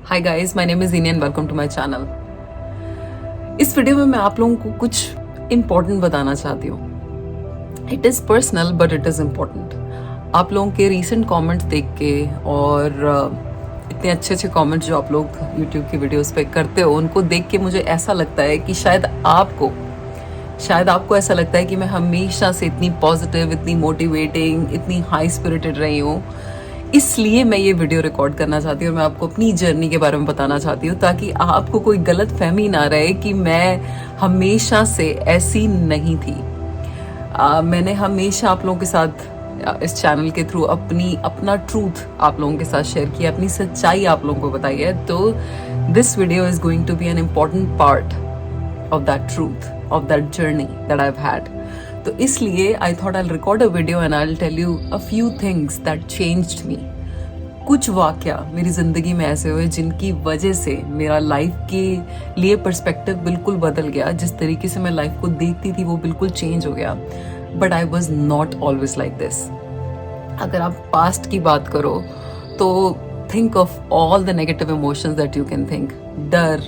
Hi guys, my name is Ini and welcome to my channel. इस video में मैं आप लोगों को कुछ इम्पोर्टेंट बताना चाहती हूँ। It is personal but it is important. आप लोगों के रीसेंट कमेंट्स देख के और इतने अच्छे अच्छे कमेंट्स जो आप लोग यूट्यूब की वीडियोस पे करते हो, उनको देख के मुझे ऐसा लगता है कि शायद आपको ऐसा लगता है कि मैं हमेशा से इतनी पॉजिटिव, इतनी मोटिवेटिंग, इतनी हाई स्पिरिटेड रही हूँ। इसलिए मैं ये वीडियो रिकॉर्ड करना चाहती हूँ और मैं आपको अपनी जर्नी के बारे में बताना चाहती हूँ, ताकि आपको कोई गलत फहमी ना रहे कि मैं हमेशा से ऐसी नहीं थी। मैंने हमेशा आप लोगों के साथ इस चैनल के थ्रू अपना ट्रूथ आप लोगों के साथ शेयर किया, अपनी सच्चाई आप लोगों को बताई है। तो this video is going to be an important part of that truth, of that journey that I've had. तो इसलिए I thought I'll record a video and I'll tell you a few things that changed me. कुछ वाक़या मेरी ज़िंदगी में ऐसे हुए जिनकी वजह से मेरा लाइफ के लिए पर्सपेक्टिव बिल्कुल बदल गया। जिस तरीके से मैं लाइफ को देखती थी वो बिल्कुल चेंज हो गया। But I was not always like this. अगर आप पास्ट की बात करो तो think of all the negative emotions that you can think. डर,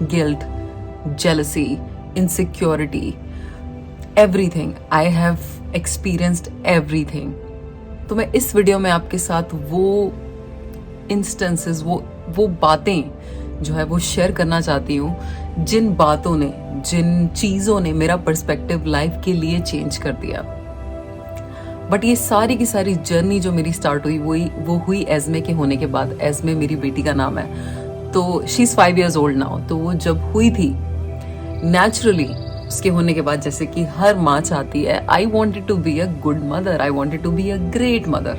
guilt, jealousy, insecurity, everything. I have experienced everything. तो मैं इस वीडियो में आपके साथ वो इंस्टेंसेस, वो बातें जो है वो शेयर करना चाहती हूँ, जिन बातों ने, जिन चीज़ों ने मेरा पर्सपेक्टिव लाइफ के लिए चेंज कर दिया। बट ये सारी की सारी जर्नी जो मेरी स्टार्ट हुई वो हुई एज़मे के होने के बाद। एज़मे मेरी बेटी का नाम है, तो she is 5 years old now. तो वो जब हुई थी, नेचुरली उसके होने के बाद, जैसे कि हर माँ चाहती है, I wanted to be a good mother, I wanted to be a great mother.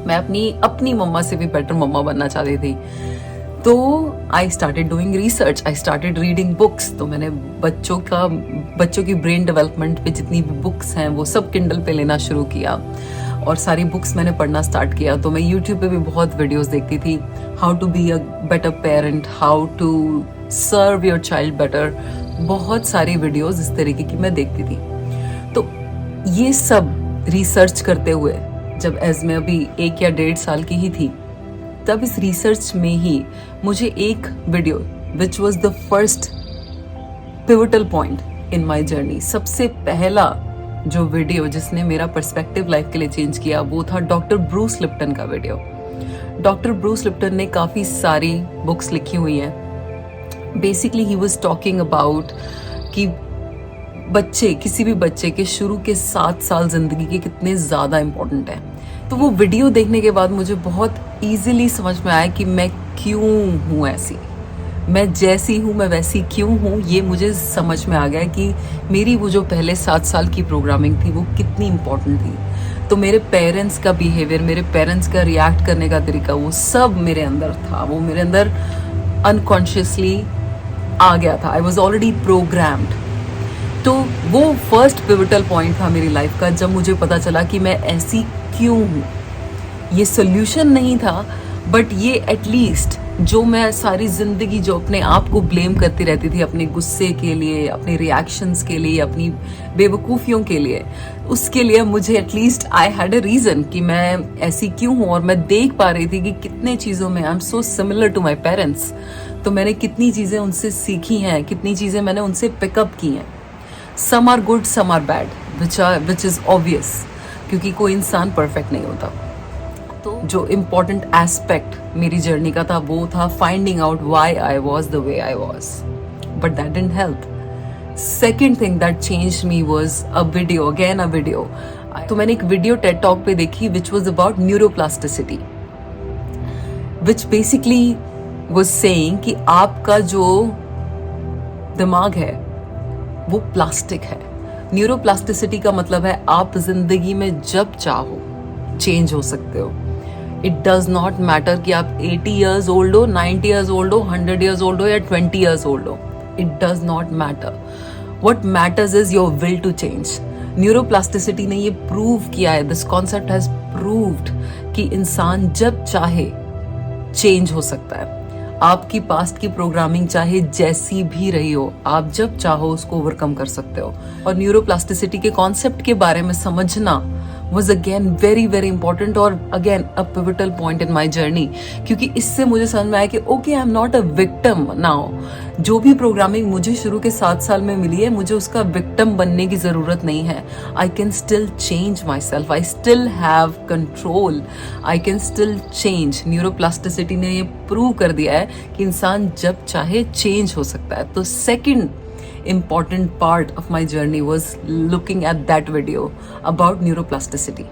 मैं अपनी मम्मा से भी बेटर मम्मा बनना चाहती थी। तो I started doing research, I started reading books. तो मैंने बच्चों की ब्रेन डेवलपमेंट पे जितनी भी बुक्स हैं वो सब किंडल पे लेना शुरू किया और सारी बुक्स मैंने पढ़ना स्टार्ट किया। तो मैं यूट्यूब पे भी बहुत वीडियोस देखती थी, how to be a better parent, how to serve your child better. बहुत सारी वीडियोस इस तरीके की मैं देखती थी। तो ये सब रिसर्च करते हुए जब एज़मे अभी 1 या 1.5 साल की ही थी, तब इस रिसर्च में ही मुझे एक video which was the first pivotal point in my journey, सबसे पहला जो वीडियो जिसने मेरा पर्सपेक्टिव लाइफ के लिए चेंज किया, वो था डॉक्टर ब्रूस लिप्टन का वीडियो। डॉक्टर ब्रूस लिप्टन ने काफ़ी सारी बुक्स लिखी हुई हैं। Basically he was talking about कि किसी भी बच्चे के शुरू के 7 साल ज़िंदगी के कितने ज़्यादा इम्पोर्टेंट हैं। तो वो वीडियो देखने के बाद मुझे बहुत ईजिली समझ में आया कि मैं क्यों हूँ ऐसी, मैं जैसी हूँ मैं वैसी क्यों हूँ। ये मुझे समझ में आ गया कि मेरी वो जो पहले 7 साल की प्रोग्रामिंग थी वो कितनी इम्पोर्टेंट थी। तो मेरे पेरेंट्स का बिहेवियर, मेरे पेरेंट्स का रिएक्ट करने का तरीका, वो सब मेरे अंदर था, वो मेरे अंदर अनकॉन्शियसली आ गया था। I was already programmed. तो वो फर्स्ट पिवटल पॉइंट था मेरी लाइफ का, जब मुझे पता चला कि मैं ऐसी क्यों हूँ। ये सोल्यूशन नहीं था, बट ये एटलीस्ट जो मैं सारी ज़िंदगी जो अपने आप को ब्लेम करती रहती थी, अपने गुस्से के लिए, अपने रिएक्शंस के लिए, अपनी बेवकूफ़ियों के लिए, उसके लिए मुझे at least I had a reason कि मैं ऐसी क्यों हूँ। और मैं देख पा रही थी कि कितने चीज़ों में I am so similar to my parents. तो मैंने कितनी चीज़ें उनसे सीखी हैं, कितनी चीज़ें मैंने उनसे पिकअप की हैं। Some are good, some are bad, which is obvious, क्योंकि कोई इंसान परफेक्ट नहीं होता। तो जो इम्पॉर्टेंट एस्पेक्ट मेरी जर्नी का था वो था finding out why I was the way I was, but that didn't help. Second thing that changed me was a video. तो मैंने एक वीडियो टेड टॉक पे देखी which was about neuroplasticity, which basically was saying कि आपका जो दिमाग है वो प्लास्टिक है। न्यूरोप्लास्टिसिटी का मतलब है आप जिंदगी में जब चाहो चेंज हो सकते हो। इट डज नॉट मैटर कि आप 80 years old हो, 90 years old हो, 100 years old हो या 20 years old हो। It does not matter. What matters is your will to change. Neuroplasticity ने ये प्रूव किया है, दिस कॉन्सेप्ट हैज प्रूव्ड कि इंसान जब चाहे चेंज हो सकता है। आपकी पास्ट की प्रोग्रामिंग चाहे जैसी भी रही हो, आप जब चाहो उसको ओवरकम कर सकते हो। और न्यूरोप्लास्टिसिटी के कॉन्सेप्ट के बारे में समझना was again very very important और again a pivotal point in my journey, क्योंकि इससे मुझे समझ में आया कि okay, I'm not a victim now. जो भी प्रोग्रामिंग मुझे शुरू के 7 साल में मिली है, मुझे उसका विक्टिम बनने की ज़रूरत नहीं है. I can still change myself. I still have control. I can still change. Neuroplasticity ने ये प्रूव कर दिया है कि इंसान जब चाहे चेंज हो सकता है. तो second important part of my journey was looking at that video about neuroplasticity.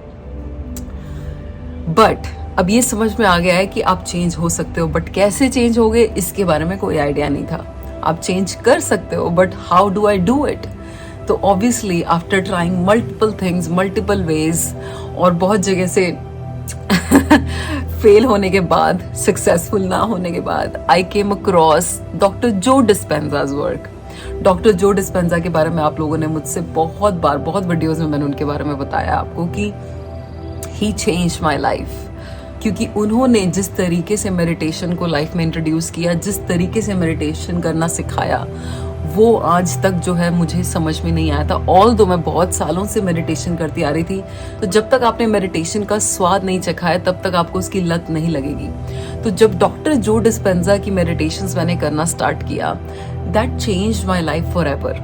But अब ये समझ में आ गया है कि आप चेंज हो सकते हो, बट कैसे चेंज होगे इसके बारे में कोई आइडिया नहीं था. आप चेंज कर सकते हो, but how do I do it? तो obviously after trying multiple things, multiple ways और बहुत जगह से फेल होने के बाद, सक्सेसफुल ना होने के बाद, आई came across doctor Joe Dispenza's work. Doctor Joe Dispenza के बारे में आप लोगों ने मुझसे बहुत बार, बहुत वीडियोस में मैंने उनके बारे में बताया आपको कि ही चेंज्ड माय लाइफ. क्योंकि उन्होंने जिस तरीके से मेडिटेशन को लाइफ में इंट्रोड्यूस किया, जिस तरीके से मेडिटेशन करना सिखाया, वो आज तक जो है मुझे समझ में नहीं आया था. ऑल्दो मैं बहुत सालों से मेडिटेशन करती आ रही थी, तो जब तक आपने मेडिटेशन का स्वाद नहीं चखा है तब तक आपको उसकी लत नहीं लगेगी. तो जब डॉक्टर जो डिस्पेंजा की मेडिटेशंस मैंने करना स्टार्ट किया, that changed my life forever.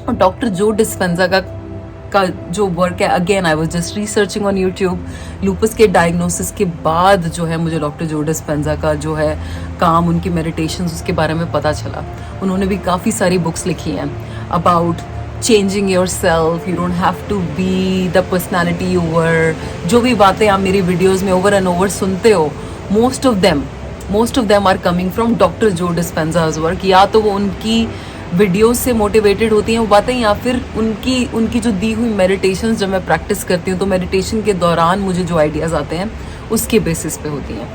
और डॉक्टर जो डिस्पेंजा का जो वर्क है, again I was just researching on YouTube. Lupus के डायग्नोसिस के बाद जो है मुझे डॉक्टर जो डिस्पेंजा का जो है काम, उनकी मेडिटेशंस, उसके बारे में पता चला. उन्होंने भी काफ़ी सारी बुक्स लिखी हैं about changing yourself. You don't have to be the personality you were. जो भी बातें आप मेरी वीडियोज़ में ओवर एंड ओवर सुनते हो, most of them are coming from doctor Joe Dispenza's work. या तो वो उनकी वीडियोस से मोटिवेटेड होती हैं वो बातें, या फिर उनकी जो दी हुई मेडिटेशंस जब मैं प्रैक्टिस करती हूँ तो मेडिटेशन के दौरान मुझे जो आइडियाज़ आते हैं उसके बेसिस पे होती हैं.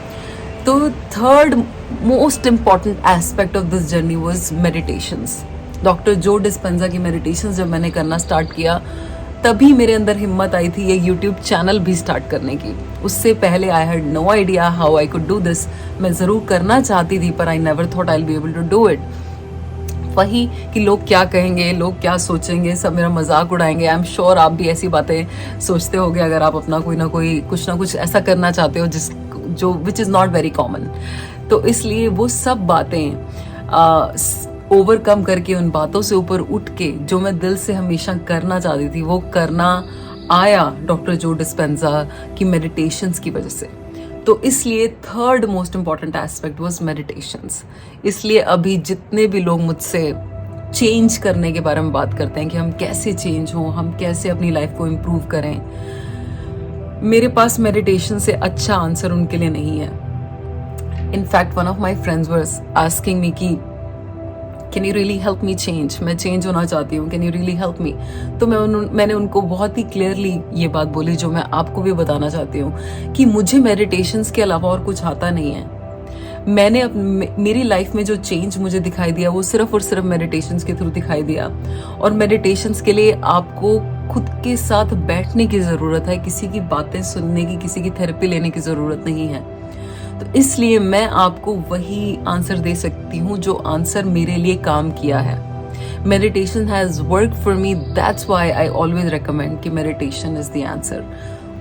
तो third most important aspect of this journey was meditations. Doctor Joe Dispenza की मेडिटेशंस जब मैंने करना स्टार्ट किया, तभी मेरे अंदर हिम्मत आई थी ये यूट्यूब चैनल भी स्टार्ट करने की. उससे पहले I had no idea how I could do this. मैं ज़रूर करना चाहती थी, पर I never thought I will be able to do it. वही कि लोग क्या कहेंगे, लोग क्या सोचेंगे, सब मेरा मजाक उड़ाएंगे. आई एम श्योर आप भी ऐसी बातें सोचते होगे अगर आप अपना कोई ना कोई कुछ ना कुछ ऐसा करना चाहते हो जो which is not very common. तो इसलिए वो सब बातें ओवरकम करके, उन बातों से ऊपर उठ के जो मैं दिल से हमेशा करना चाहती थी, वो करना आया डॉक्टर जो डिस्पेंजा की मेडिटेशंस की वजह से. तो इसलिए third most important aspect was meditations. इसलिए अभी जितने भी लोग मुझसे चेंज करने के बारे में बात करते हैं कि हम कैसे चेंज हों, हम कैसे अपनी लाइफ को इम्प्रूव करें, मेरे पास मेडिटेशन से अच्छा आंसर उनके लिए नहीं है. In fact one of my friends was asking me कि can you really help me change, मैं चेंज होना चाहती हूँ, can you really help me. तो मैंने उनको बहुत ही क्लियरली ये बात बोली जो मैं आपको भी बताना चाहती हूँ कि मुझे मेडिटेशंस के अलावा और कुछ आता नहीं है. मैंने मेरी लाइफ में जो चेंज मुझे दिखाई दिया वो सिर्फ और सिर्फ मेडिटेशंस के थ्रू दिखाई दिया. और मेडिटेशंस के लिए आपको खुद के साथ बैठने की ज़रूरत है, किसी की बातें सुनने की, किसी की थेरेपी लेने की ज़रूरत नहीं है. तो इसलिए मैं आपको वही आंसर दे सकती हूँ जो आंसर मेरे लिए काम किया है. Meditation has work for me, that's why I always recommend कि मेडिटेशन इज़ द आंसर.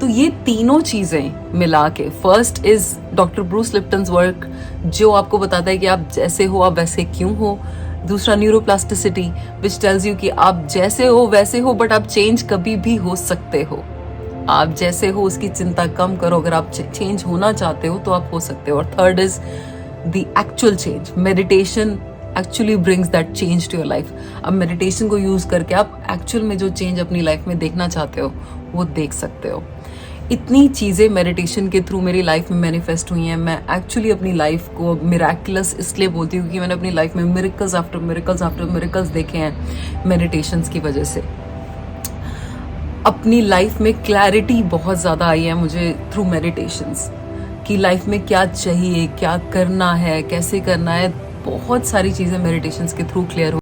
तो ये तीनों चीज़ें मिला के, first is doctor Bruce Lipton's work जो आपको बताता है कि आप जैसे हो आप वैसे क्यों हो. दूसरा न्यूरोप्लास्टिसिटी विच टेल्स यू कि आप जैसे हो वैसे हो, बट आप चेंज कभी भी हो सकते हो. आप जैसे हो उसकी चिंता कम करो. अगर आप चेंज होना चाहते हो तो आप हो सकते हो. और third is the actual change. Meditation actually brings that change to your life. अब मेडिटेशन को यूज करके आप एक्चुअल में जो चेंज अपनी लाइफ में देखना चाहते हो वो देख सकते हो. इतनी चीज़ें मेडिटेशन के थ्रू मेरी लाइफ में मैनिफेस्ट हुई हैं. मैं एक्चुअली अपनी लाइफ को मिराकुलस इसलिए बोलती हूँ कि मैंने अपनी लाइफ में miracles after miracles after miracles देखे हैं मेडिटेशंस की वजह से. अपनी लाइफ में क्लैरिटी बहुत ज़्यादा आई है मुझे थ्रू मेडिटेशंस कि लाइफ में क्या चाहिए, क्या करना है, कैसे करना है. बहुत सारी चीज़ें मेडिटेशंस के थ्रू क्लियर